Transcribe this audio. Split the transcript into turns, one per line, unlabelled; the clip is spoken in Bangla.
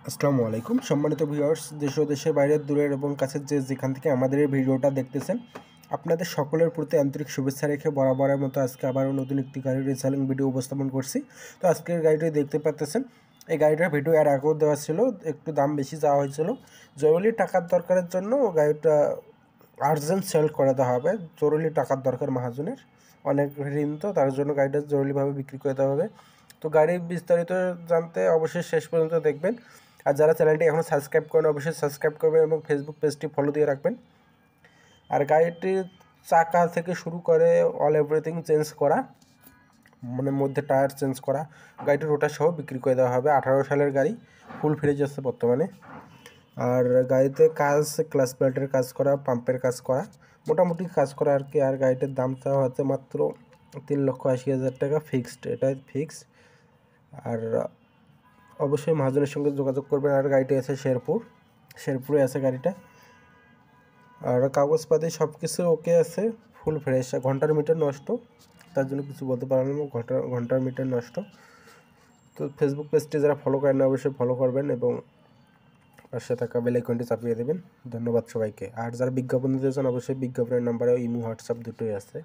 আসসালামু আলাইকুম সম্মানিত ভিউয়ার্স, দেশ ও দেশের বাইরের দূরের এবং কাছের যেখান থেকে আমাদের এই ভিডিওটা দেখতেছেন, আপনাদের সকলের প্রতি আন্তরিক শুভেচ্ছা রেখে বরাবরের মতো আজকে আবারও নতুন একটি গাড়ির রিসেলিং ভিডিও উপস্থাপন করছি। তো আজকের গাড়িটি দেখতে পাচ্ছেন, এই গাড়িটার ভিডিও এর আগেও দেওয়া ছিল, একটু দাম বেশি চাওয়া হয়েছিল। জরুরি টাকার দরকারের জন্য গাড়িটা আর্জেন্ট সেল করে দেওয়া হবে। জরুরি টাকার দরকার মহাজনের, অনেক ঋণ, তো তার জন্য গাড়িটা জরুরিভাবে বিক্রি করে দেওয়া হবে। তো গাড়ির বিস্তারিত জানতে অবশ্যই শেষ পর্যন্ত দেখবেন। আর যারা চ্যানেলটি এখনও সাবস্ক্রাইব করেন অবশ্যই সাবস্ক্রাইব করবেন এবং ফেসবুক পেজটি ফলো দিয়ে রাখবেন। আর গাড়িটির চাকা থেকে শুরু করে অল এভরিথিং চেঞ্জ করা, মানে মধ্যে টায়ার চেঞ্জ করা, গাড়িটির রোটার সহ বিক্রি করে দেওয়া হবে। 18 সালের গাড়ি, ফুল ফ্রেশ আছে বর্তমানে। আর গাড়িতে কাজ, ক্লাস প্লেটের কাজ করা, পাম্পের কাজ করা, মোটামুটি কাজ করা আর কি। আর গাড়িটির দাম চাওয়া হচ্ছে মাত্র 3,80,000 টাকা ফিক্সড, এটাই ফিক্স। আর অবশ্যই মহাজনের সঙ্গে যোগাযোগ করবেন। আর গাড়িটি আছে শেরপুরে আছে গাড়িটা। আর কাগজপাতি সব কিছু ওকে আছে, ফুল ফ্রেশ। ঘন্টার মিটার নষ্ট, তার জন্য কিছু বলতে পারলাম না, ঘন্টার মিটার নষ্ট। তো ফেসবুক পেজটি যারা ফলো করেন না অবশ্যই ফলো করবেন এবং পাশে থাকা বেল আইকনটি চাপিয়ে দেবেন। ধন্যবাদ সবাইকে। আর যারা বিজ্ঞাপন দিতে চান অবশ্যই বিজ্ঞাপনের নাম্বারে ইমো হোয়াটসঅ্যাপ দুটোই আছে।